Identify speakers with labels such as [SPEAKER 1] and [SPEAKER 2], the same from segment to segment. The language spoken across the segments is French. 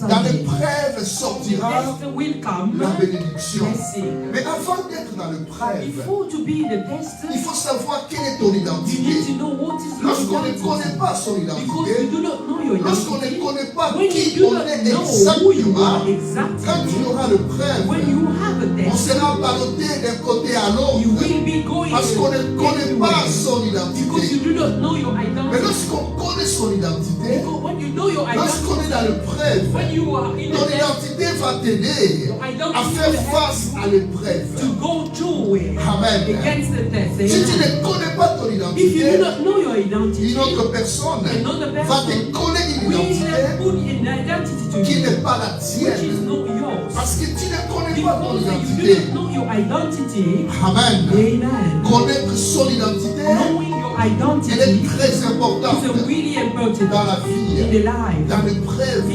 [SPEAKER 1] Dans l'épreuve sortira la bénédiction. Mais avant d'être dans l'épreuve, il faut savoir quelle est ton identité. Lorsqu'on ne connaît pas son identité, lorsqu'on ne connaît pas qui on est exactement, quand tu auras l'épreuve, on sera ballotté d'un côté à l'autre parce qu'on ne connaît pas son identité. Mais lorsqu'on connaît son identité, lorsqu'on est dans l'épreuve, ton identité va t'aider à faire face à l'épreuve. Amen. Si tu ne connais pas ton identité, une autre personne va te coller une identité qui n'est pas la tienne. Parce que tu ne connais pas ton identité. Amen. Connaître son identité, elle est très importante dans la vie, dans l'épreuve,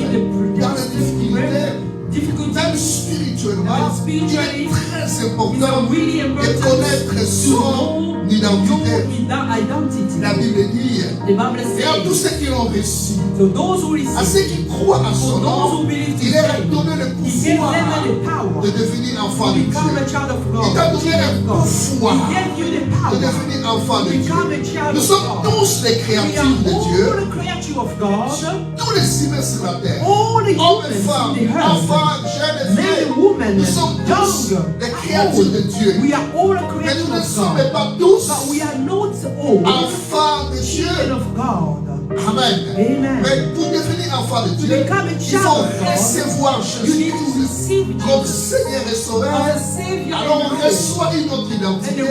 [SPEAKER 1] dans les difficultés. Même spirituellement, il est très important de connaître son identité. La Bible dit, et à tous ceux qui l'ont reçu, à ceux qui croient à son nom, il leur a donné le pouvoir de devenir enfant de Dieu. Il t'a donné le pouvoir de devenir enfant de Dieu. Nous sommes tous les créatures de Dieu. Tous les humains sur la terre, hommes et femmes, enfants, jeunes et vieilles, nous sommes tous les créatures de Dieu. Mais nous ne sommes pas tous enfants de Dieu. Amen. Mais pour devenir enfant de Dieu, il faut recevoir Jésus comme Seigneur et Sauveur. Alors on reçoit une autre identité et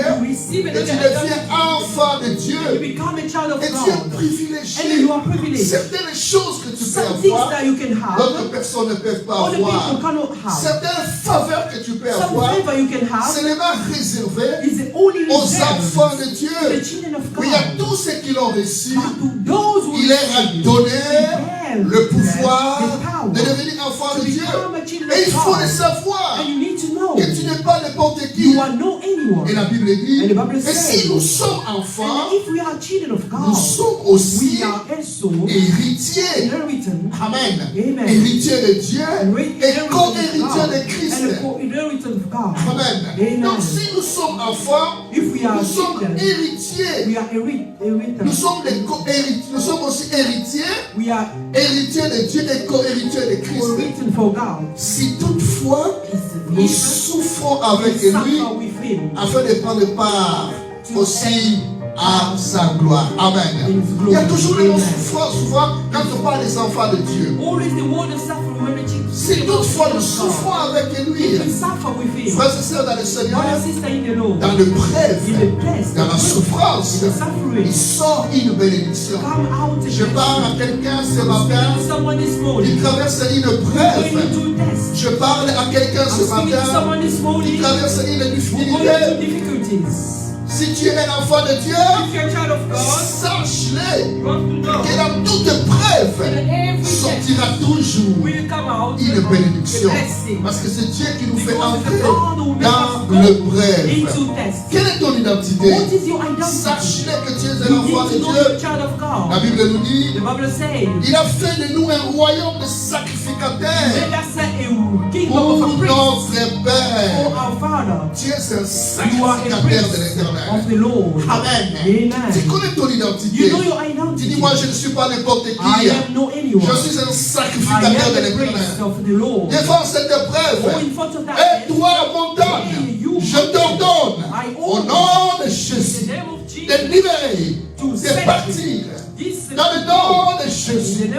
[SPEAKER 1] tu deviens enfant de Dieu. Et tu es privilégié. Certaines choses que tu peux avoir, d'autres personnes ne peuvent pas avoir. Certaines faveurs que tu peux avoir, c'est seulement réservé aux enfants de Dieu. Mais il y a tous ceux qui l'ont reçu. Il leur a donné le pouvoir de devenir enfant de Dieu. Et il faut le savoir que tu n'es pas n'importe qui. Et la Bible dit, et si nous sommes enfants, nous sommes aussi héritiers. Amen. Héritiers de Dieu et co-héritiers de Christ. Amen. Donc si nous sommes enfants, nous sommes héritiers. Nous sommes des co-héritiers. Nous sommes aussi héritiers. Héritiers de Dieu et co-héritiers de Christ. Si toutefois nous souffrons avec lui afin de prendre part aussi à sa gloire. Amen. Il y a toujours le mot souffrance souvent quand on parle des enfants de Dieu. Si toutefois nous souffrons avec lui, frères et sœurs dans le Seigneur, dans l'épreuve, dans la souffrance, il sort une bénédiction. Je parle à quelqu'un ce matin qui traverse une épreuve. Je parle à quelqu'un ce matin qui traverse une difficulté. Si tu es un enfant de Dieu, sache-le que dans toute épreuve sortira toujours une bénédiction. Parce que c'est Dieu qui nous fait entrer dans l'épreuve. Quelle est ton identité? Sache-le que tu es un enfant de Dieu. La Bible nous dit, il a fait de nous un royaume de sacrificateurs pour notre Père. Tu es un sacrificateur de l'Éternel. Amen. Tu connais ton identité. Tu dis, moi je ne suis pas n'importe qui. Je suis un sacrificateur de l'Éternel. Devant cette épreuve, et toi montagne, je t'ordonne au nom de Jésus de libérer, de partir dans le nom de Jésus.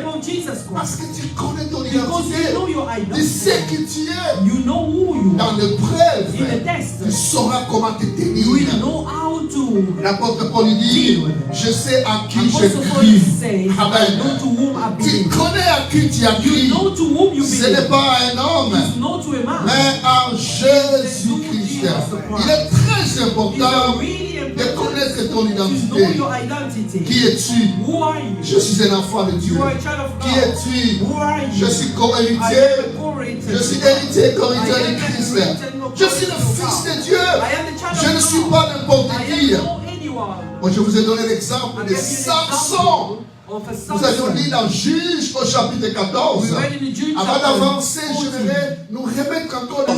[SPEAKER 1] Parce que tu connais ton identité. Tu sais qui tu es. Dans l'épreuve, tu sauras comment te tenir. L'apôtre Paul dit, je sais à qui je crie. Amen. Tu connais à qui tu as crié. Ce n'est pas un homme, mais à Jésus-Christ. Il est très important de connaître ton identité. Qui es-tu? Je suis un enfant de Dieu. Qui es-tu? Je suis co-héritier. Je suis héritier co-héritier de Christ. Je suis le fils de Dieu. Je ne suis pas n'importe qui. Moi, je vous ai donné l'exemple de Samson. Nous avions lu dans Juge au chapitre 14. Avant d'avancer, j'aimerais nous remettre encore dans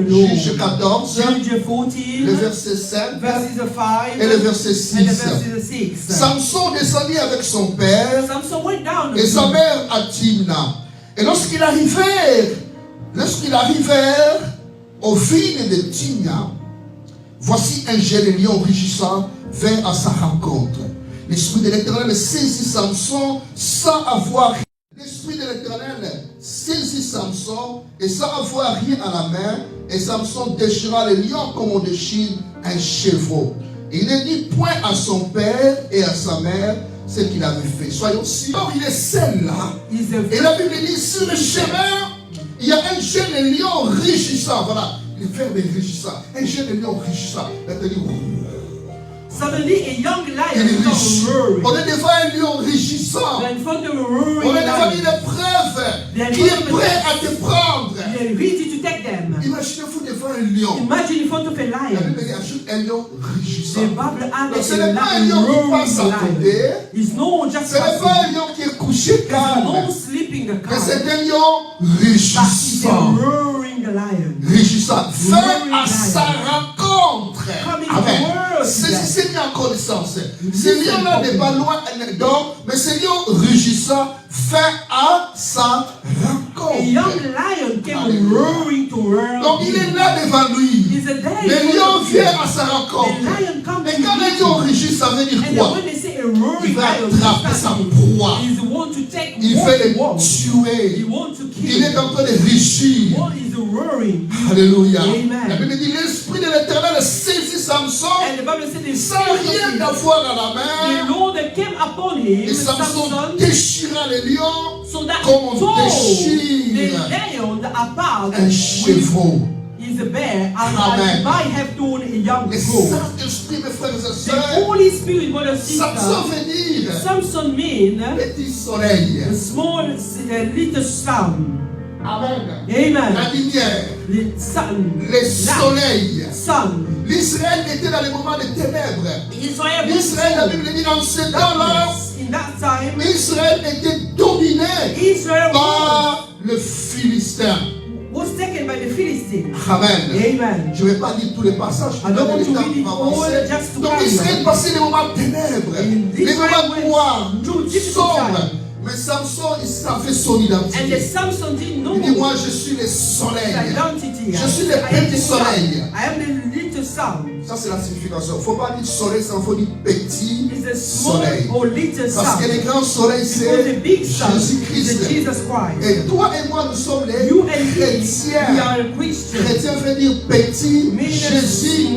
[SPEAKER 1] Juge 14, le verset 7 et le verset 6. Samson descendit avec son père et sa mère à Timna. Et lorsqu'ils arrivèrent aux vignes de Timna, voici un jeune lion rugissant vint à sa rencontre. L'Esprit de l'Éternel saisit Samson sans avoir rien. L'Esprit de l'Éternel saisit Samson et sans avoir rien à la main. Et Samson déchira le lion comme on déchire un chevreau. Et il ne dit point à son père et à sa mère ce qu'il avait fait. Soyons sûrs. Alors il est seul là. Et la Bible dit sur le chemin, il y a un jeune lion rugissant. Voilà, le verbe est rugissant. Un jeune lion rugissant.
[SPEAKER 2] Suddenly a young lion started roaring.
[SPEAKER 1] On est devant un lion rugissant. On est devant une épreuve qui est prêt à te prendre. Imaginez-vous devant un lion.
[SPEAKER 2] Imagine in front of a lion.
[SPEAKER 1] La Bible ajoute un lion rugissant.
[SPEAKER 2] The Bible added
[SPEAKER 1] ce n'est pas un lion qui passe à côté. Ce n'est pas un lion qui est couché calme. Mais c'est un lion rugissant. Rugissant. Vint à sa rencontre. Amen. C'est mis en connaissance. Ce lion-là n'est pas loin, mais ce lion rugissant fait à sa rencontre.
[SPEAKER 2] A young lion came roaring to her.
[SPEAKER 1] Donc il est là devant lui. Le lion vient à sa rencontre. Et quand le lion rugit, ça veut dire quoi? Il va attraper sa proie. Il veut le tuer. Il est en train de rugir. Alléluia. La Bible dit l'Esprit de l'Éternel saisit Samson sans rien d'avoir à la main. Et Samson déchira le lion comme on déchire un chevreau. Amen. Le Saint-Esprit, mes frères et sœurs, Samson veut dire petit soleil.
[SPEAKER 2] Little sun.
[SPEAKER 1] Amen.
[SPEAKER 2] Amen.
[SPEAKER 1] La lumière.
[SPEAKER 2] Le
[SPEAKER 1] soleil.
[SPEAKER 2] Sun.
[SPEAKER 1] L'Israël était dans les moments de ténèbres. L'Israël, la Bible dit dans ce temps-là, Israël était dominé par le Philistin.
[SPEAKER 2] Was taken by the Philistines.
[SPEAKER 1] Amen.
[SPEAKER 2] Amen.
[SPEAKER 1] Je ne vais pas lire tous les passages. Donc Israël passait des moments de ténèbres, des moments noirs, sombres. Mais Samson, il savait son identité. Il dit, moi je suis le soleil. Je suis le petit soleil. Ça c'est la signification. Il ne faut pas dire soleil, ça faut dire petit soleil. Parce que le grand soleil c'est Jésus-Christ. Et toi et moi nous sommes les chrétiens. Chrétien veut dire petit Jésus.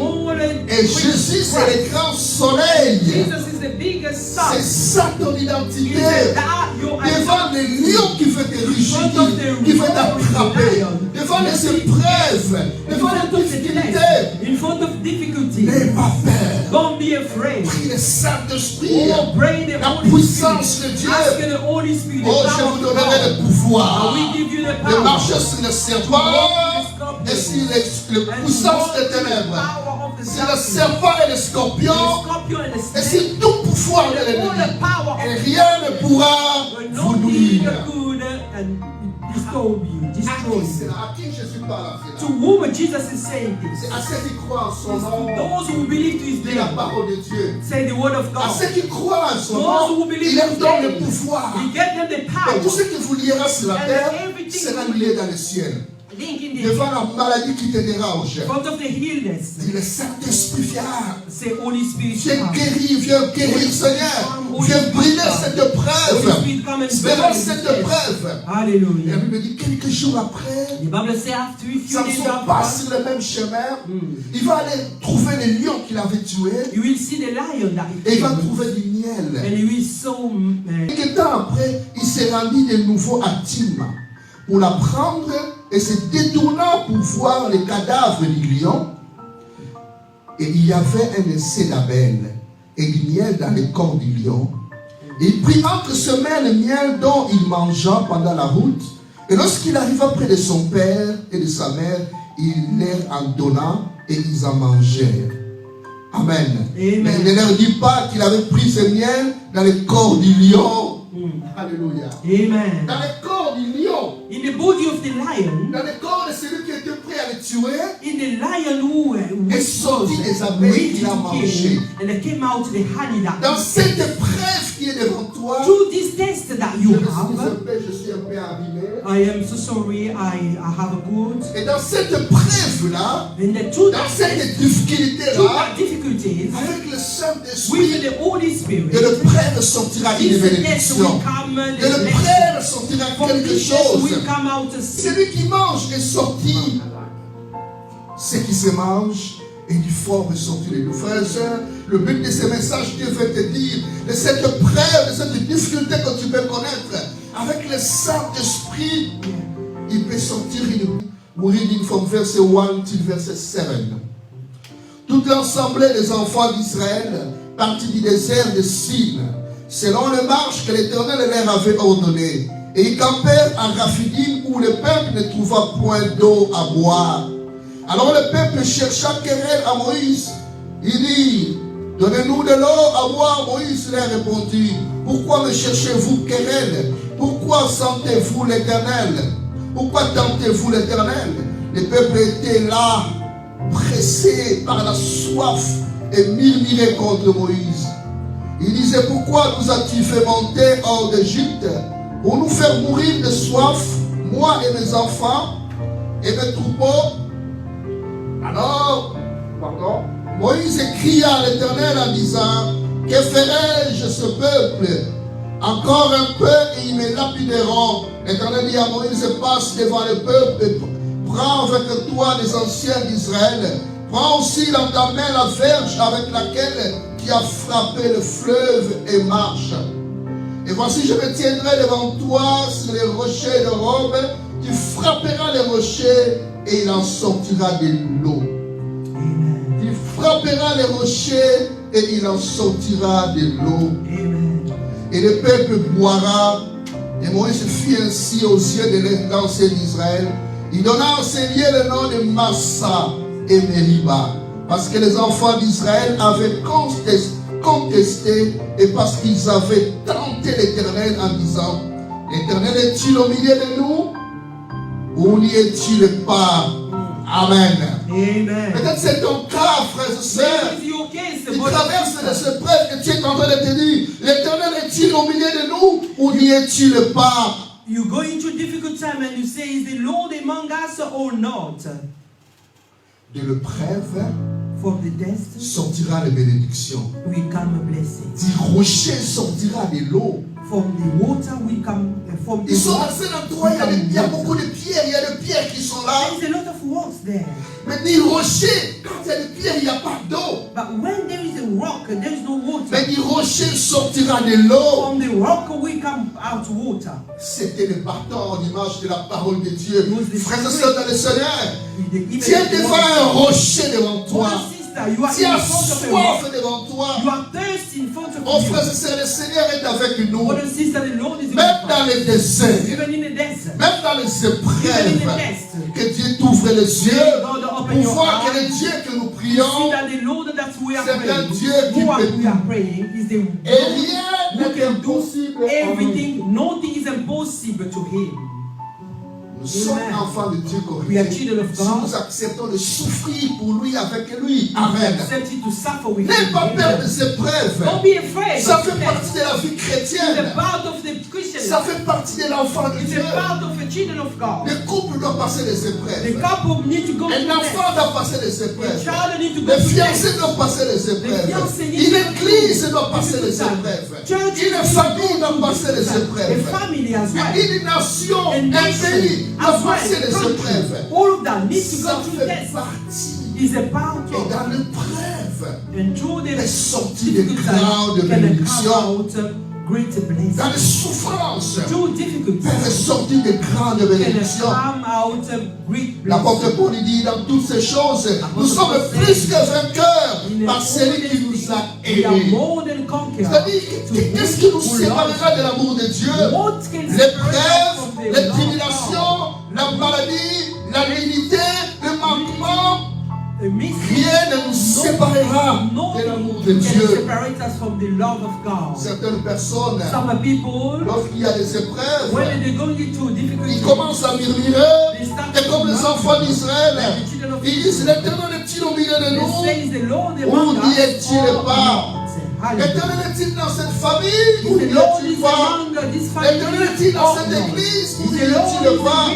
[SPEAKER 1] Et Jésus c'est le grand soleil. C'est ça ton identité. Devant les lions qui fait te rugir, qui fait t'attraper, devant les épreuves, devant les difficultés, n'aie pas peur.
[SPEAKER 2] Don't be afraid.
[SPEAKER 1] Prie le Saint-Esprit, la puissance de Dieu. Oh, je vous donnerai le pouvoir de marcher sur le serpent et sur les puissances des ténèbres. C'est le serpent et le scorpion. Et c'est tout pouvoir de l'ennemi. Et rien ne pourra vous nuire. À qui Jésus parle?
[SPEAKER 2] To whom Jesus is saying this?
[SPEAKER 1] C'est à ceux qui croient en son nom.
[SPEAKER 2] Those who believe to his
[SPEAKER 1] C'est la
[SPEAKER 2] name.
[SPEAKER 1] parole de Dieu.
[SPEAKER 2] Say the word of God.
[SPEAKER 1] À ceux qui croient en son nom, il leur donne le pouvoir.
[SPEAKER 2] He gave them the power.
[SPEAKER 1] Et tout ce que vous lierez sur la terre sera lié dans le ciel. Devant la maladie qui te dérange, le Saint-Esprit vient guérir, Seigneur. Viens brûler cette épreuve. Devant cette épreuve.
[SPEAKER 2] Alléluia.
[SPEAKER 1] Et la Bible dit quelques jours après, Samson passe sur le même chemin. Il va aller trouver le lion qu'il avait tué. Et il va trouver du miel. Quelques temps après, il s'est rendu de nouveau à Timna pour la prendre. Et se détournant pour voir les cadavres du lion, et il y avait un essai d'Abel et du miel dans le corps du lion. Et il prit entre ses mains le miel dont il mangea pendant la route. Et lorsqu'il arriva près de son père et de sa mère, il leur en donna et ils en mangèrent. Amen. Mais il ne leur dit pas qu'il avait pris ce miel dans le corps du lion. Alléluia.
[SPEAKER 2] Amen.
[SPEAKER 1] Dans le corps du lion.
[SPEAKER 2] In the body of the lion.
[SPEAKER 1] Dans le corps de celui qui était prêt à le tuer.
[SPEAKER 2] In the lion who
[SPEAKER 1] est sorti des abeilles qu'il a mangé.
[SPEAKER 2] And there came out the honey that.
[SPEAKER 1] Dans cette épreuve qui est devant toi.
[SPEAKER 2] Through this test that you have.
[SPEAKER 1] Je suis un peu abîmé.
[SPEAKER 2] I am so sorry. I have a good.
[SPEAKER 1] Et dans cette épreuve là. Dans cette difficulté là. Avec le Saint-Esprit. De l'épreuve sortira une bénédiction. De l'épreuve sortira quelque chose. Celui qui mange est sorti. Ce qui se mange et du fort est sorti de nous. Frères et sœurs, le but de ce message, Dieu veut te dire, de cette épreuve, de cette difficulté que tu peux connaître, avec le Saint-Esprit, il peut sortir we reading from verse 1 to verse 7. Toute l'assemblée des enfants d'Israël partit du désert de Sin, selon les marches que l'Éternel leur avait ordonnées. Et ils campèrent à Raphidim où le peuple ne trouva point d'eau à boire. Alors le peuple chercha querelle à Moïse. Il dit, donnez-nous de l'eau à boire. Moïse leur répondit, pourquoi me cherchez-vous querelle? Pourquoi sentez-vous l'Éternel? Pourquoi tentez-vous l'Éternel? Le peuple était là, pressé par la soif et murmurait contre Moïse. Il disait, pourquoi nous as-tu fait monter hors d'Égypte pour nous faire mourir de soif, moi et mes enfants et mes troupeaux? Alors, Moïse cria à l'Éternel en disant, que ferai-je ce peuple? Encore un peu et ils me lapideront. L'Éternel dit à Moïse, passe devant le peuple et prends avec toi les anciens d'Israël. Prends aussi dans ta main la verge avec laquelle tu as frappé le fleuve et marche. Et voici, je me tiendrai devant toi sur les rochers de robe. Tu frapperas les rochers et il en sortira de l'eau. Tu frapperas les rochers et il en sortira de l'eau. Et le peuple boira. Et Moïse fit ainsi aux yeux de l'ancien d'Israël. Il donna à ces lieux le nom de Massa et Meriba. Parce que les enfants d'Israël avaient contesté et parce qu'ils avaient tenté l'Éternel en disant, l'Éternel est-il au milieu de nous ou n'y est-il pas? Amen. Peut-être c'est ton cas, frères et sœurs. Tu traverses de ce prêtre que tu es en train de te dire, l'Éternel est-il au milieu de nous ou n'y est-il pas?
[SPEAKER 2] You go into a difficult time and you say, is the Lord among us or not?
[SPEAKER 1] De l'épreuve
[SPEAKER 2] from the test
[SPEAKER 1] sortira les bénédictions.
[SPEAKER 2] will come a blessing.
[SPEAKER 1] Du rocher sortira de l'eau.
[SPEAKER 2] From the water will come from the
[SPEAKER 1] Ils sont assez endroits, il y a beaucoup de pierres, il y a des pierres qui sont là.
[SPEAKER 2] There is a lot of rocks there.
[SPEAKER 1] Mais du rocher, quand il y a des pierres, il n'y a pas d'eau.
[SPEAKER 2] But when there is a rock, there is no water.
[SPEAKER 1] Mais du rocher sortira de l'eau.
[SPEAKER 2] From the rock will come out water.
[SPEAKER 1] C'était le bâton en image de la parole de Dieu. Frères et sœurs dans le Seigneur, tiens devant un rocher devant toi. Tu as soif devant toi. Oh frères et sœurs, le Seigneur est avec nous. Même dans les déserts, même dans les épreuves, que Dieu t'ouvre les yeux pour voir que le Dieu que nous prions, c'est un Dieu qui peut tout. Et rien n'est impossible à lui.
[SPEAKER 2] Nothing is impossible to him.
[SPEAKER 1] Nous sommes enfants de Dieu corrigés. Si nous acceptons de souffrir pour lui, avec lui. Amen. N'aie pas peur de ces épreuves. Ça fait partie de la vie chrétienne. Ça fait partie de l'enfant de Dieu. Le couple doit passer des épreuves. Un enfant doit passer des épreuves. Les fiancés doivent passer des épreuves. Une église doit passer des épreuves. Une famille doit passer des épreuves. Une nation, un pays doit passer des épreuves. Ça fait partie. Et dans l'épreuve, est sorti des grandes bénédictions. Dans les souffrances, est sorti des grandes bénédictions. L'apôtre Paul dit dans toutes ces choses, nous sommes plus que vainqueurs par celui qui nous a aimés. C'est-à-dire, qu'est-ce qui nous séparera de l'amour de Dieu? L'épreuve, les tribulations, la maladie, la réalité, le manquement. Rien ne nous séparera pas de l'amour de Dieu. Certaines personnes, lorsqu'il y a des épreuves, ils commencent à murmurer. Et comme les enfants d'Israël, ils disent, l'Éternel est-il au milieu de nous? Où n'y est-il pas? L'Éternel est-il dans cette famille? Où n'y est-il pas? L'Éternel est-il dans cette église? Où n'y est-il pas?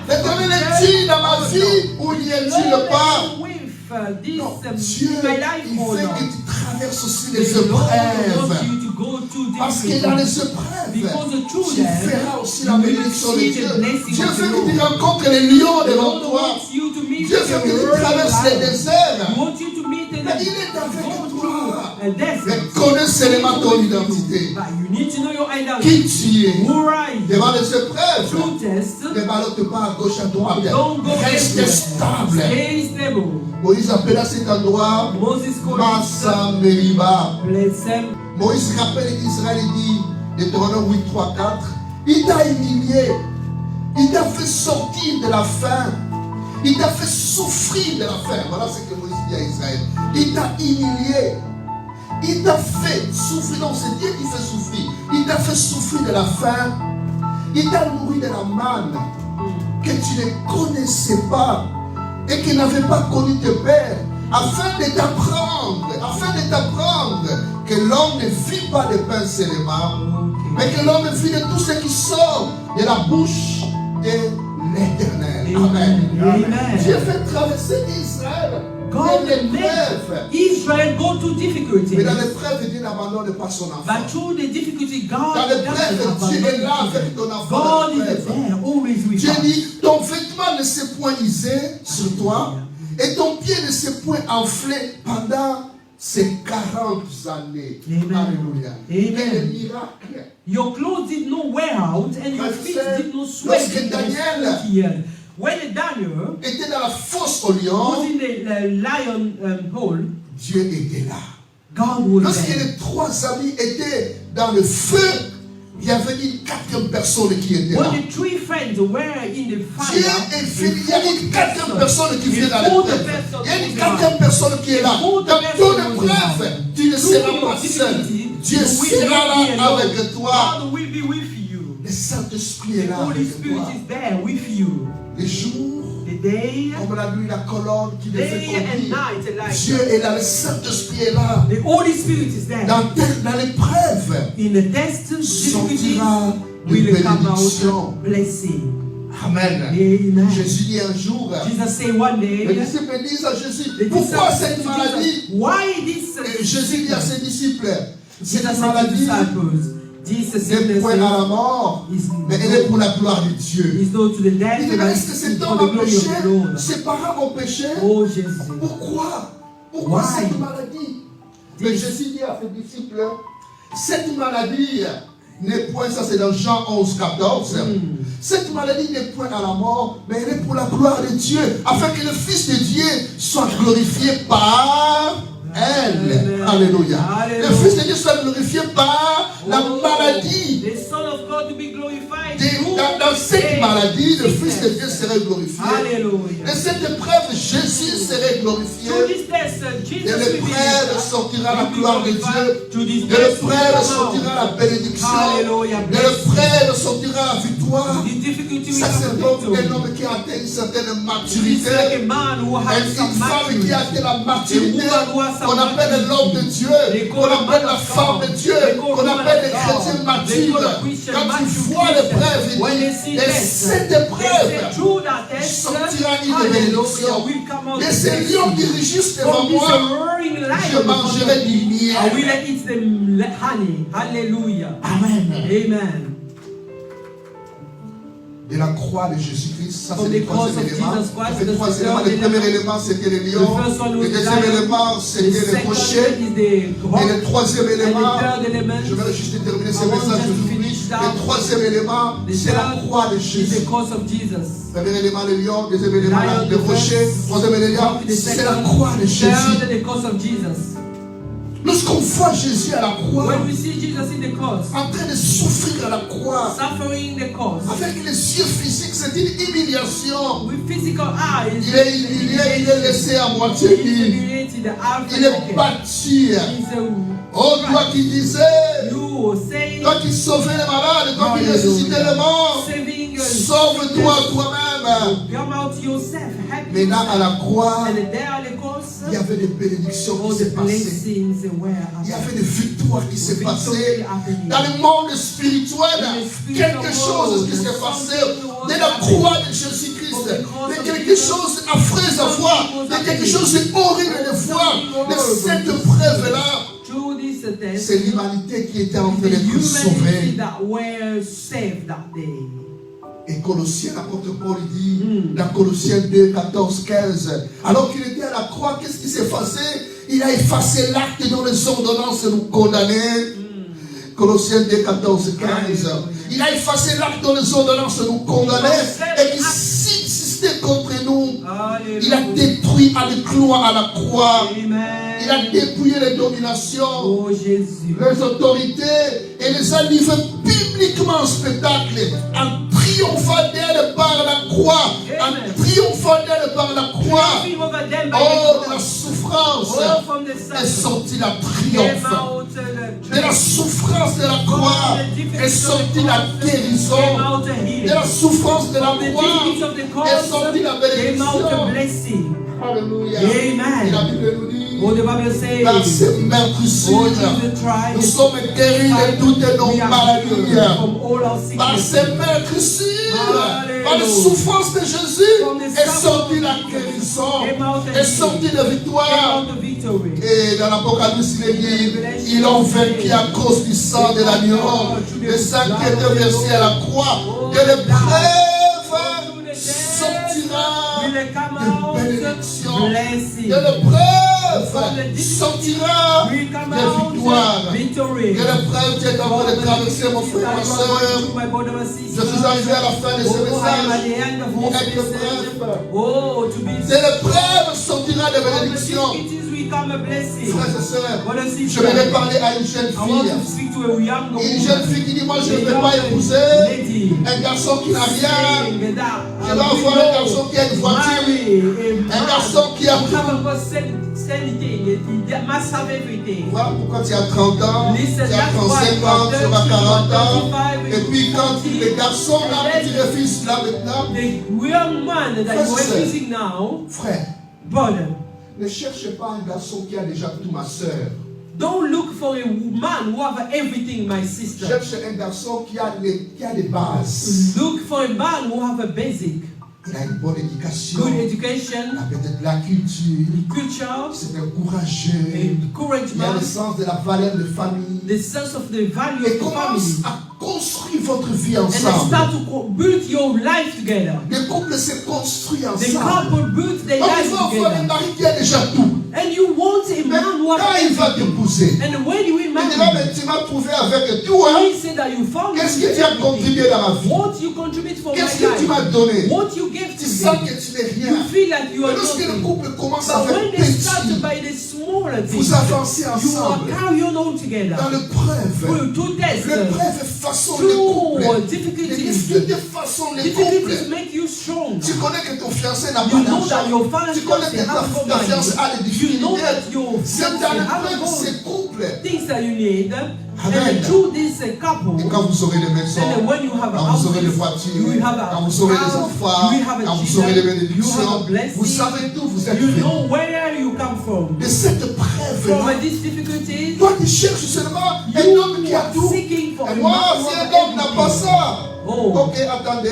[SPEAKER 1] L'Éternel est-il dans ma vie? Où n'y est-il pas? Non, Dieu, il veut que tu traverses aussi les épreuves. Parce que dans les épreuves, tu verras aussi la bénédiction de Dieu. Dieu veut que tu rencontres les lions devant toi. Dieu veut que tu traverses les déserts. Mais il est avec toi. Mais connais seulement ton identité. Qui tu es. Devant les épreuves, ne ballotte pas à gauche à droite. Reste stable. Moïse appela cet endroit Massa Meriba. Moïse rappelle Israël et dit, Deutéronome 8, 3, 4, il t'a humilié, il t'a fait sortir de la faim, il t'a fait souffrir de la faim. Voilà ce que Moïse dit à Israël. Il t'a humilié, il t'a fait souffrir. Non, c'est Dieu qui fait souffrir. Il t'a fait souffrir de la faim, il t'a nourri de la manne que tu ne connaissais pas et qui n'avait pas connu tes pères, afin de t'apprendre que l'homme ne vit pas de pain seulement, mais que l'homme vit de tout ce qui sort de la bouche de l'Éternel. Amen. Dieu fait traverser Israël
[SPEAKER 2] God made Israel go to difficulties.
[SPEAKER 1] Mais dans l'épreuve, Dieu n'abandonne pas son enfant.
[SPEAKER 2] But through the difficulty, God
[SPEAKER 1] dans l'épreuve, Dieu est là avec ton enfant.
[SPEAKER 2] God is there, always with
[SPEAKER 1] Dieu
[SPEAKER 2] us.
[SPEAKER 1] dit, ton vêtement ne s'est point usé sur toi, et ton pied ne s'est point enflé pendant ces 40 années.
[SPEAKER 2] Amen.
[SPEAKER 1] Alléluia.
[SPEAKER 2] Amen.
[SPEAKER 1] Quel miracle.
[SPEAKER 2] Your clothes did not wear out, and your feet did not sweat.
[SPEAKER 1] Lorsque Daniel
[SPEAKER 2] when Daniel
[SPEAKER 1] était dans la fosse au
[SPEAKER 2] was
[SPEAKER 1] lion,
[SPEAKER 2] in the lion hole,
[SPEAKER 1] Dieu était là.
[SPEAKER 2] God was
[SPEAKER 1] Lorsque
[SPEAKER 2] there.
[SPEAKER 1] les trois amis étaient dans le feu, il y avait une quatrième personne qui était là.
[SPEAKER 2] When the three friends were in the fire,
[SPEAKER 1] Il y a une quatrième personne qui vient dans l'épreuve. Il y a une quatrième personne qui est là. Dans ton épreuve, tu ne seras pas seul. Dieu sera là avec toi.
[SPEAKER 2] God will be with you.
[SPEAKER 1] Le Saint-Esprit est
[SPEAKER 2] The
[SPEAKER 1] là
[SPEAKER 2] Holy
[SPEAKER 1] avec
[SPEAKER 2] Spirit
[SPEAKER 1] toi.
[SPEAKER 2] is there with you.
[SPEAKER 1] Les jours,
[SPEAKER 2] The day,
[SPEAKER 1] comme la nuit, la colonne qui les fait
[SPEAKER 2] day and
[SPEAKER 1] conduire.
[SPEAKER 2] night, like
[SPEAKER 1] Dieu est là, le Saint-Esprit est là.
[SPEAKER 2] the Holy Spirit is there.
[SPEAKER 1] Dans l'épreuve,
[SPEAKER 2] In the test, difficulties
[SPEAKER 1] sortira une
[SPEAKER 2] will come
[SPEAKER 1] bénédiction.
[SPEAKER 2] out blessing.
[SPEAKER 1] Amen.
[SPEAKER 2] Amen.
[SPEAKER 1] Jésus dit un jour,
[SPEAKER 2] Jesus say one
[SPEAKER 1] les
[SPEAKER 2] day,
[SPEAKER 1] disciples disent à Jésus,
[SPEAKER 2] the
[SPEAKER 1] pourquoi
[SPEAKER 2] disciples
[SPEAKER 1] cette
[SPEAKER 2] said to
[SPEAKER 1] maladie?
[SPEAKER 2] Jesus, why this
[SPEAKER 1] Et Jésus dit à ses disciples,
[SPEAKER 2] Jesus
[SPEAKER 1] cette
[SPEAKER 2] said to
[SPEAKER 1] maladie
[SPEAKER 2] disciples, this
[SPEAKER 1] n'est
[SPEAKER 2] sickness
[SPEAKER 1] point à la mort,
[SPEAKER 2] is
[SPEAKER 1] mais elle est pour la gloire de Dieu.
[SPEAKER 2] is not to the death,
[SPEAKER 1] Il dit,
[SPEAKER 2] but
[SPEAKER 1] mais est-ce que
[SPEAKER 2] it's
[SPEAKER 1] cet
[SPEAKER 2] for
[SPEAKER 1] homme
[SPEAKER 2] the
[SPEAKER 1] a
[SPEAKER 2] glory
[SPEAKER 1] péché?
[SPEAKER 2] of the Lord.
[SPEAKER 1] Ses parents ont péché?
[SPEAKER 2] Oh Jesus.
[SPEAKER 1] Pourquoi? Pourquoi
[SPEAKER 2] Why?
[SPEAKER 1] cette maladie? Mais Jésus dit à ses disciples, cette maladie n'est point, ça c'est dans Jean 11, 14, cette maladie n'est point à la mort, mais elle est pour la gloire de Dieu, afin que le Fils de Dieu soit glorifié par elle. Alléluia. Le Fils de Dieu soit glorifié par la maladie.
[SPEAKER 2] The Son of God to be glorified.
[SPEAKER 1] Dans cette maladie, le Fils de Dieu serait glorifié.
[SPEAKER 2] Hallelujah.
[SPEAKER 1] De cette épreuve, Jésus serait glorifié.
[SPEAKER 2] Through this test, Jesus
[SPEAKER 1] De
[SPEAKER 2] will be
[SPEAKER 1] l'épreuve sortira la gloire de Dieu.
[SPEAKER 2] To this
[SPEAKER 1] De
[SPEAKER 2] test will
[SPEAKER 1] l'épreuve
[SPEAKER 2] come
[SPEAKER 1] sortira la
[SPEAKER 2] out.
[SPEAKER 1] bénédiction.
[SPEAKER 2] Hallelujah.
[SPEAKER 1] De l'épreuve sortira la victoire.
[SPEAKER 2] The difficulty will
[SPEAKER 1] Ça, c'est
[SPEAKER 2] come
[SPEAKER 1] donc un
[SPEAKER 2] victory.
[SPEAKER 1] homme qui a atteint une certaine
[SPEAKER 2] It's
[SPEAKER 1] maturité.
[SPEAKER 2] like a man who has
[SPEAKER 1] Une
[SPEAKER 2] some
[SPEAKER 1] femme qui a atteint la maturité.
[SPEAKER 2] A woman who has some
[SPEAKER 1] Qu'on appelle l'homme de Dieu. Qu'on appelle la femme de Dieu. Qu'on appelle les chrétiens matures. Quand tu vois l'épreuve, il dit, de cette épreuve sortira une bénédiction. De ces lions qui rugissent devant moi, je mangerai du
[SPEAKER 2] I will
[SPEAKER 1] miel.
[SPEAKER 2] eat the honey. Hallelujah.
[SPEAKER 1] Amen.
[SPEAKER 2] Amen.
[SPEAKER 1] De la croix de Jésus-Christ, ça c'est
[SPEAKER 2] From
[SPEAKER 1] le
[SPEAKER 2] the cross
[SPEAKER 1] troisième
[SPEAKER 2] of
[SPEAKER 1] élément.
[SPEAKER 2] Jesus Christ,
[SPEAKER 1] Le
[SPEAKER 2] the
[SPEAKER 1] troisième élément,
[SPEAKER 2] third
[SPEAKER 1] le premier
[SPEAKER 2] element.
[SPEAKER 1] élément c'était les
[SPEAKER 2] The
[SPEAKER 1] lions.
[SPEAKER 2] first one was
[SPEAKER 1] Le
[SPEAKER 2] the
[SPEAKER 1] deuxième
[SPEAKER 2] lion.
[SPEAKER 1] élément
[SPEAKER 2] The
[SPEAKER 1] c'était le
[SPEAKER 2] second
[SPEAKER 1] rocher.
[SPEAKER 2] is the
[SPEAKER 1] Et le
[SPEAKER 2] rock.
[SPEAKER 1] troisième
[SPEAKER 2] And
[SPEAKER 1] élément,
[SPEAKER 2] the third element
[SPEAKER 1] je vais juste terminer ce
[SPEAKER 2] I want
[SPEAKER 1] message
[SPEAKER 2] just to
[SPEAKER 1] aujourd'hui.
[SPEAKER 2] finish that.
[SPEAKER 1] Le troisième élément,
[SPEAKER 2] The
[SPEAKER 1] c'est la
[SPEAKER 2] third
[SPEAKER 1] croix de
[SPEAKER 2] is
[SPEAKER 1] Jésus.
[SPEAKER 2] the cross of Jesus.
[SPEAKER 1] Premier élément, le lion. Deuxième élément,
[SPEAKER 2] Lion,
[SPEAKER 1] le
[SPEAKER 2] the
[SPEAKER 1] rocher.
[SPEAKER 2] first,
[SPEAKER 1] Troisième élément,
[SPEAKER 2] the
[SPEAKER 1] c'est la
[SPEAKER 2] second,
[SPEAKER 1] croix de Jésus.
[SPEAKER 2] third, the cross of Jesus.
[SPEAKER 1] Lorsqu'on voit Jésus à la croix,
[SPEAKER 2] When we see Jesus in the cross,
[SPEAKER 1] en train de souffrir à la croix,
[SPEAKER 2] suffering the cross,
[SPEAKER 1] avec les yeux physiques, c'est une humiliation.
[SPEAKER 2] with physical eyes,
[SPEAKER 1] Il est humilié, il est laissé à moitié
[SPEAKER 2] he's
[SPEAKER 1] nu.
[SPEAKER 2] humiliated, the alpha
[SPEAKER 1] Il est
[SPEAKER 2] naked.
[SPEAKER 1] battu.
[SPEAKER 2] He's
[SPEAKER 1] Oh, toi qui disais,
[SPEAKER 2] you saying,
[SPEAKER 1] toi qui sauvais les malades, toi qui ressuscitais les morts,
[SPEAKER 2] saving
[SPEAKER 1] sauve-toi toi-même.
[SPEAKER 2] come out yourself, help
[SPEAKER 1] Maintenant à la croix,
[SPEAKER 2] and there on the cross,
[SPEAKER 1] il y avait des bénédictions
[SPEAKER 2] all
[SPEAKER 1] qui
[SPEAKER 2] the
[SPEAKER 1] se passaient.
[SPEAKER 2] blessings were
[SPEAKER 1] Il y avait des victoires qui se passaient.
[SPEAKER 2] victory happening.
[SPEAKER 1] Dans le monde spirituel, quelque chose qui s'est passé de la croix de Jésus-Christ. Mais quelque chose affreux à voir. Mais quelque chose d'horrible de voir. De cette preuve-là,
[SPEAKER 2] Through this test,
[SPEAKER 1] c'est l'humanité qui était en train
[SPEAKER 2] the
[SPEAKER 1] d'être
[SPEAKER 2] humanity
[SPEAKER 1] sauvée.
[SPEAKER 2] that were saved that day.
[SPEAKER 1] Et Colossiens, l'apôtre Paul dit, dans Colossiens 2, 14, 15, alors qu'il était à la croix, qu'est-ce qui s'est passé? Il a effacé l'acte dont les ordonnances nous condamnaient. Colossiens 2, 14, 15. Il a effacé l'acte dont les ordonnances nous condamnaient et qui subsistait contre nous. Il a détruit à l'éclos à la croix. Il a dépouillé les dominations,
[SPEAKER 2] Oh Jésus.
[SPEAKER 1] les autorités et les a livrés publiquement en spectacle, en triomphant d'elle par la croix, en triomphant d'elle par la croix. Oh, de la souffrance est sortie la triomphe. De la souffrance de la croix est sortie la guérison. De la souffrance de la croix est sortie la bénédiction. Alléluia. Et la Bible nous dit,
[SPEAKER 2] Oh, the Bible says,
[SPEAKER 1] par ses meurtrissures, nous sommes guéris de toutes nos maladies. Par ses meurtrissures, par la souffrance de Jésus, est sortie la guérison, est sortie la victoire. Et dans l'Apocalypse, il est dit, ils ont vaincu à cause du sang de l'agneau, le sang qui était versé à la croix, que l'épreuve sortira de bénédiction, que l'épreuve sortira de victoire, que l'épreuve qui est en train de traverser mon frère, ma soeur. Je suis arrivé à la fin de ce message pour être bref. De l'épreuve sortira de bénédiction. Frères et sœurs, je vais parler à une jeune fille. Une jeune fille qui dit, moi je ne vais pas épouser un garçon qui n'a rien. Je vais avoir un garçon qui a une voiture. Un garçon qui a tout. Voilà pourquoi tu as 30 ans, tu as 35 ans, tu auras 40 ans. Et puis quand les garçons là que tu refuses là maintenant, frère, ne cherchez pas un garçon qui a déjà tout, ma soeur.
[SPEAKER 2] Don't look for a man who have everything, my sister.
[SPEAKER 1] Cherche un garçon qui a des bases.
[SPEAKER 2] Look for a man who have a basic.
[SPEAKER 1] Il a une bonne éducation.
[SPEAKER 2] Good education.
[SPEAKER 1] Il a peut-être la culture. C'est un courageux. Il a le sens de la valeur de famille.
[SPEAKER 2] The sense of the value
[SPEAKER 1] et
[SPEAKER 2] of the family.
[SPEAKER 1] À construire votre vie
[SPEAKER 2] And
[SPEAKER 1] ensemble.
[SPEAKER 2] start to build your life together.
[SPEAKER 1] Les couples se construisent ensemble.
[SPEAKER 2] The couple build their life together.
[SPEAKER 1] Un mari qui a déjà tout.
[SPEAKER 2] And you want a man who has
[SPEAKER 1] quand il va t'épouser,
[SPEAKER 2] and when you marry,
[SPEAKER 1] tu vas trouver avec toi. Qu'est-ce que tu as contribué dans ma vie?
[SPEAKER 2] What you contribute for my life?
[SPEAKER 1] Qu'est-ce que tu m'as donné?
[SPEAKER 2] What you give to
[SPEAKER 1] tu sens que tu n'es rien.
[SPEAKER 2] You feel like you are
[SPEAKER 1] lorsque le couple commence
[SPEAKER 2] but
[SPEAKER 1] avec petit, vous avancez ensemble.
[SPEAKER 2] You are carrying on together.
[SPEAKER 1] Dans l'épreuve. L'épreuve façonne le couple. Les difficultés façonnent les couples. Tu connais que ton fiancé n'a pas d'argent. Tu connais que ta fiancée a des difficultés. C'est dans l'épreuve ces couples.
[SPEAKER 2] And through this couple,
[SPEAKER 1] et quand vous aurez les maisons, quand vous aurez les voitures, quand vous aurez les enfants, quand vous aurez les bénédictions, vous savez tout, vous êtes de cette épreuve-là. Toi tu cherches seulement un homme qui a tout. Et moi, si un homme n'a pas ça, ok, attendez.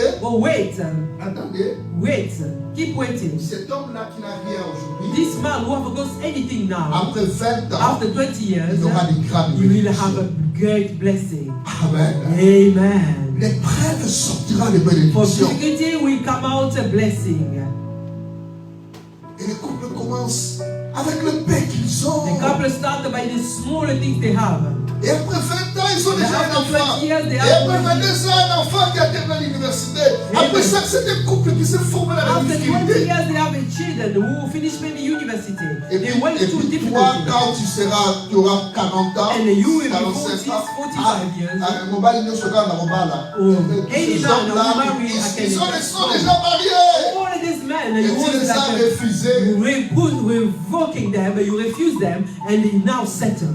[SPEAKER 1] Attendez.
[SPEAKER 2] Wait. Keep waiting.
[SPEAKER 1] Cet homme-là qui n'a rien aujourd'hui,
[SPEAKER 2] this man who have got anything now,
[SPEAKER 1] après 20 ans,
[SPEAKER 2] after 20 years,
[SPEAKER 1] il aura des grandes
[SPEAKER 2] you will have a great blessing.
[SPEAKER 1] Amen.
[SPEAKER 2] Amen.
[SPEAKER 1] L'épreuve sortira de
[SPEAKER 2] For
[SPEAKER 1] bénédictions.
[SPEAKER 2] difficulty will come out a blessing.
[SPEAKER 1] Et le couple commence avec le pain qu'ils ont.
[SPEAKER 2] The couple start by the small things they have.
[SPEAKER 1] Et après 20 ans, ils ont déjà un enfant. Et après 22 ans, un enfant qui a terminé l'université. Après ça, c'est un couple qui s'est formé dans la
[SPEAKER 2] After 20
[SPEAKER 1] difficulté.
[SPEAKER 2] years, they have a children who finish maybe university.
[SPEAKER 1] Et
[SPEAKER 2] They went
[SPEAKER 1] puis
[SPEAKER 2] through
[SPEAKER 1] toi,
[SPEAKER 2] difficulty.
[SPEAKER 1] quand tu auras 40 ans,
[SPEAKER 2] And you will be
[SPEAKER 1] 45 ans,
[SPEAKER 2] 45 years.
[SPEAKER 1] mobile ne se gagne à là. Ces hommes-là, ils sont déjà mariés.
[SPEAKER 2] All of these men,
[SPEAKER 1] Et
[SPEAKER 2] you
[SPEAKER 1] tu les as
[SPEAKER 2] always
[SPEAKER 1] refusés.
[SPEAKER 2] revoking them, you refuse them, and they now settle.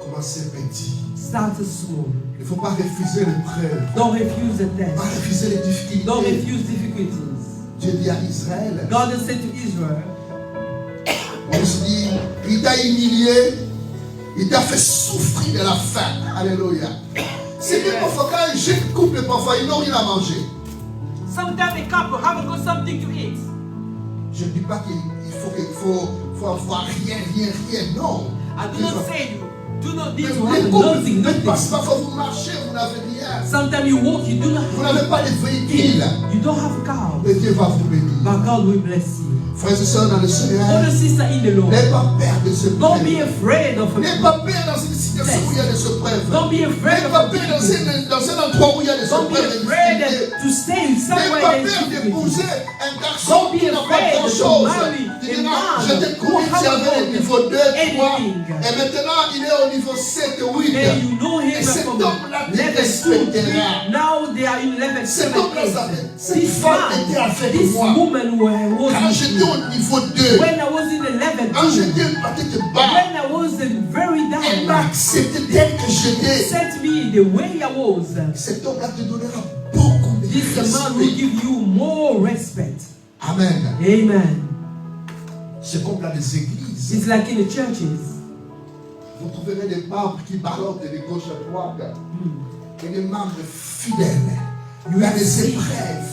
[SPEAKER 1] Commencez petit.
[SPEAKER 2] Start small.
[SPEAKER 1] Il ne faut pas refuser l'épreuve.
[SPEAKER 2] Don't refuse the
[SPEAKER 1] Pas
[SPEAKER 2] test.
[SPEAKER 1] refuser les difficultés.
[SPEAKER 2] Don't refuse difficulties.
[SPEAKER 1] Dieu dit à Israël.
[SPEAKER 2] God has said to Israel,
[SPEAKER 1] On se dit, il t'a humilié, il t'a fait souffrir de la faim. Alléluia. C'est bien parfois quand un jeune couple, parfois, ils n'ont rien à manger.
[SPEAKER 2] sometimes a couple haven't got something to eat.
[SPEAKER 1] Je ne dis pas qu'il faut avoir rien. Non.
[SPEAKER 2] I do not say you do not need to
[SPEAKER 1] Les
[SPEAKER 2] have
[SPEAKER 1] couples,
[SPEAKER 2] nothing.
[SPEAKER 1] parfois vous marchez, vous n'avez rien.
[SPEAKER 2] Sometimes you walk, you do not
[SPEAKER 1] Vous
[SPEAKER 2] have
[SPEAKER 1] n'avez pas de véhicule.
[SPEAKER 2] You don't have a car,
[SPEAKER 1] Et Dieu va vous bénir.
[SPEAKER 2] but God will bless you.
[SPEAKER 1] Frères et sœurs dans le Seigneur,
[SPEAKER 2] Brother, sister in the Lord,
[SPEAKER 1] n'aie pas peur de ce
[SPEAKER 2] don't be
[SPEAKER 1] prêtre.
[SPEAKER 2] afraid of
[SPEAKER 1] N'aie
[SPEAKER 2] a
[SPEAKER 1] pas peur dans une situation où il y a des épreuves.
[SPEAKER 2] Don't be afraid
[SPEAKER 1] N'aie
[SPEAKER 2] of
[SPEAKER 1] pas
[SPEAKER 2] a
[SPEAKER 1] peur dans un endroit où il y a des
[SPEAKER 2] Don't be
[SPEAKER 1] épreuves.
[SPEAKER 2] afraid to stay
[SPEAKER 1] N'aie
[SPEAKER 2] somewhere
[SPEAKER 1] pas
[SPEAKER 2] that is
[SPEAKER 1] peur
[SPEAKER 2] difficult.
[SPEAKER 1] d'épouser un garçon
[SPEAKER 2] Don't be
[SPEAKER 1] qui n'a pas
[SPEAKER 2] afraid to
[SPEAKER 1] grand-chose.
[SPEAKER 2] marry
[SPEAKER 1] Tu
[SPEAKER 2] a
[SPEAKER 1] diras,
[SPEAKER 2] man
[SPEAKER 1] je t'ai connu,
[SPEAKER 2] who
[SPEAKER 1] tu avais le
[SPEAKER 2] hasn't
[SPEAKER 1] niveau 2, 3,
[SPEAKER 2] anything.
[SPEAKER 1] et maintenant il est au niveau 7 et 8.
[SPEAKER 2] And you know him
[SPEAKER 1] Et cet
[SPEAKER 2] from
[SPEAKER 1] homme-là te
[SPEAKER 2] level 2, 3.
[SPEAKER 1] respectera.
[SPEAKER 2] Now they are in level 7,
[SPEAKER 1] Cet homme-là
[SPEAKER 2] 8.
[SPEAKER 1] savait. Cette
[SPEAKER 2] This
[SPEAKER 1] femme était
[SPEAKER 2] man,
[SPEAKER 1] avec
[SPEAKER 2] this
[SPEAKER 1] moi.
[SPEAKER 2] woman was
[SPEAKER 1] Quand
[SPEAKER 2] with
[SPEAKER 1] j'étais
[SPEAKER 2] me.
[SPEAKER 1] au niveau 2,
[SPEAKER 2] When I was in the level
[SPEAKER 1] quand
[SPEAKER 2] 2,
[SPEAKER 1] j'étais peut-être bas,
[SPEAKER 2] when I was very
[SPEAKER 1] elle m'a
[SPEAKER 2] down,
[SPEAKER 1] accepté tel que j'étais.
[SPEAKER 2] set me the way I was.
[SPEAKER 1] Cet homme-là te donnera beaucoup de
[SPEAKER 2] This man will
[SPEAKER 1] respect.
[SPEAKER 2] give you more respect.
[SPEAKER 1] Amen.
[SPEAKER 2] Amen.
[SPEAKER 1] C'est comme dans les églises.
[SPEAKER 2] It's like in the churches.
[SPEAKER 1] Vous trouverez des membres qui ballottent de gauche à droite. Et des membres fidèles. Il y a des épreuves.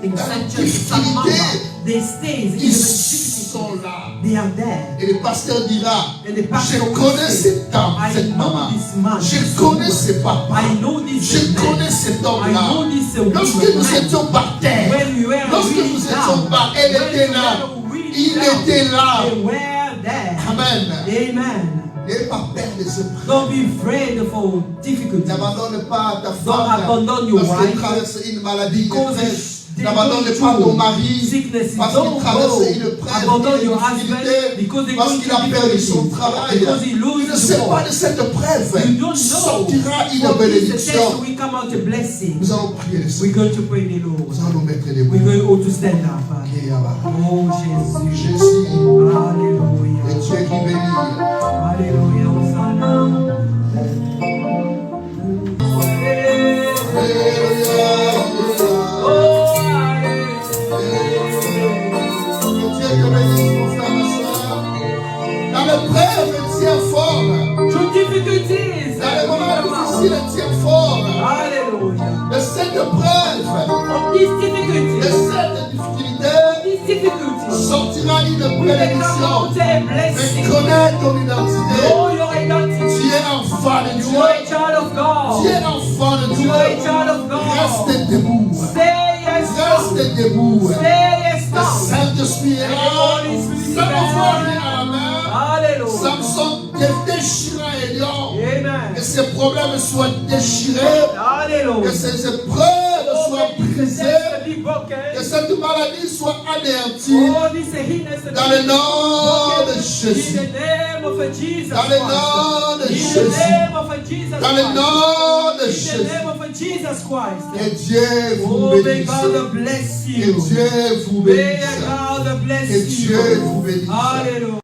[SPEAKER 2] In
[SPEAKER 1] Dans
[SPEAKER 2] some
[SPEAKER 1] les
[SPEAKER 2] churches, some
[SPEAKER 1] difficultés,
[SPEAKER 2] members, they stay in the
[SPEAKER 1] ils
[SPEAKER 2] difficulty.
[SPEAKER 1] sont là.
[SPEAKER 2] They are there.
[SPEAKER 1] Et le pasteur dira,
[SPEAKER 2] And the pastor
[SPEAKER 1] je
[SPEAKER 2] will
[SPEAKER 1] connais
[SPEAKER 2] say,
[SPEAKER 1] cet homme,
[SPEAKER 2] I
[SPEAKER 1] cette
[SPEAKER 2] know
[SPEAKER 1] maman.
[SPEAKER 2] this man.
[SPEAKER 1] Je connais ce papa.
[SPEAKER 2] I know this
[SPEAKER 1] Je
[SPEAKER 2] man.
[SPEAKER 1] connais cet
[SPEAKER 2] I
[SPEAKER 1] homme-là.
[SPEAKER 2] know this
[SPEAKER 1] Lorsque
[SPEAKER 2] woman.
[SPEAKER 1] nous étions par terre,
[SPEAKER 2] When we were
[SPEAKER 1] lorsque
[SPEAKER 2] really
[SPEAKER 1] nous
[SPEAKER 2] down,
[SPEAKER 1] étions bas, elle
[SPEAKER 2] when
[SPEAKER 1] était
[SPEAKER 2] we
[SPEAKER 1] là.
[SPEAKER 2] were really
[SPEAKER 1] Il
[SPEAKER 2] down,
[SPEAKER 1] était là.
[SPEAKER 2] they were there.
[SPEAKER 1] Amen.
[SPEAKER 2] Amen.
[SPEAKER 1] N'aie pas peur des épreuves.
[SPEAKER 2] Don't be afraid for difficulties.
[SPEAKER 1] N'abandonne pas ta
[SPEAKER 2] Don't
[SPEAKER 1] femme
[SPEAKER 2] abandon your
[SPEAKER 1] parce qu'elle
[SPEAKER 2] wife.
[SPEAKER 1] traverse une maladie, une
[SPEAKER 2] Because
[SPEAKER 1] détresse.
[SPEAKER 2] they
[SPEAKER 1] N'abandonne
[SPEAKER 2] go
[SPEAKER 1] pas ton
[SPEAKER 2] through
[SPEAKER 1] mari
[SPEAKER 2] sickness.
[SPEAKER 1] parce qu'il
[SPEAKER 2] Don't
[SPEAKER 1] traverse
[SPEAKER 2] go.
[SPEAKER 1] une preuve,
[SPEAKER 2] Abandon
[SPEAKER 1] une
[SPEAKER 2] your husband
[SPEAKER 1] difficulté,
[SPEAKER 2] because they
[SPEAKER 1] parce
[SPEAKER 2] go
[SPEAKER 1] qu'il a
[SPEAKER 2] through
[SPEAKER 1] perdu son
[SPEAKER 2] difficulties.
[SPEAKER 1] travail.
[SPEAKER 2] Because he
[SPEAKER 1] Tu
[SPEAKER 2] loses
[SPEAKER 1] ne
[SPEAKER 2] the
[SPEAKER 1] sais pas
[SPEAKER 2] work.
[SPEAKER 1] de cette preuve.
[SPEAKER 2] You don't know.
[SPEAKER 1] Sortira une
[SPEAKER 2] From this
[SPEAKER 1] bénédiction.
[SPEAKER 2] test we come out a blessing.
[SPEAKER 1] Nous allons prier le
[SPEAKER 2] We're
[SPEAKER 1] Seigneur.
[SPEAKER 2] going to pray the Lord.
[SPEAKER 1] Nous allons mettre les
[SPEAKER 2] We're
[SPEAKER 1] mots.
[SPEAKER 2] going to stand up. Oh Jésus.
[SPEAKER 1] Jésus
[SPEAKER 2] Alléluia.
[SPEAKER 1] est Dieu qui bénit.
[SPEAKER 2] Alléluia. Hosanna. Oh,
[SPEAKER 1] Que Dieu te bénisse, mon frère, ma soeur. Dans l'épreuve, tiens fort.
[SPEAKER 2] through difficulties.
[SPEAKER 1] Dans les moments difficiles, tiens fort.
[SPEAKER 2] Hallelujah.
[SPEAKER 1] De cette épreuve,
[SPEAKER 2] Of these
[SPEAKER 1] de
[SPEAKER 2] difficulties,
[SPEAKER 1] cette difficulté,
[SPEAKER 2] these difficulties,
[SPEAKER 1] sortira une
[SPEAKER 2] we will come
[SPEAKER 1] bénédiction.
[SPEAKER 2] out a blessing.
[SPEAKER 1] Mais connais ton identité.
[SPEAKER 2] Know your identity.
[SPEAKER 1] Tu es enfant de
[SPEAKER 2] You are a
[SPEAKER 1] Dieu.
[SPEAKER 2] child of God.
[SPEAKER 1] Tu es enfant de
[SPEAKER 2] You are a
[SPEAKER 1] Dieu.
[SPEAKER 2] child of God.
[SPEAKER 1] Reste debout.
[SPEAKER 2] Stay yes,
[SPEAKER 1] Reste debout.
[SPEAKER 2] stay yes,
[SPEAKER 1] Le Saint-Esprit est là. Ça m'envoie rien à la main.
[SPEAKER 2] Hallelujah.
[SPEAKER 1] Samson déchira et lion.
[SPEAKER 2] Amen.
[SPEAKER 1] Que ses problèmes soient déchirés. Que
[SPEAKER 2] Hallelujah.
[SPEAKER 1] ces épreuves soient brisées.
[SPEAKER 2] Be broken.
[SPEAKER 1] Que cette maladie soit anéantie.
[SPEAKER 2] Oh, this hindrance be
[SPEAKER 1] Dans le nom de
[SPEAKER 2] broken.
[SPEAKER 1] Jésus.
[SPEAKER 2] In the name of Jesus
[SPEAKER 1] Dans le
[SPEAKER 2] Christ.
[SPEAKER 1] nom de
[SPEAKER 2] In the
[SPEAKER 1] Jésus.
[SPEAKER 2] name of Jesus
[SPEAKER 1] Dans le
[SPEAKER 2] Christ.
[SPEAKER 1] nom de
[SPEAKER 2] In the
[SPEAKER 1] Jésus.
[SPEAKER 2] name of Jesus Christ.
[SPEAKER 1] Que Dieu vous
[SPEAKER 2] Oh, may
[SPEAKER 1] bénisse.
[SPEAKER 2] God bless
[SPEAKER 1] Que
[SPEAKER 2] you.
[SPEAKER 1] Dieu vous
[SPEAKER 2] May
[SPEAKER 1] bénisse.
[SPEAKER 2] God bless
[SPEAKER 1] Que Dieu
[SPEAKER 2] you.
[SPEAKER 1] vous bénisse.
[SPEAKER 2] Hallelujah.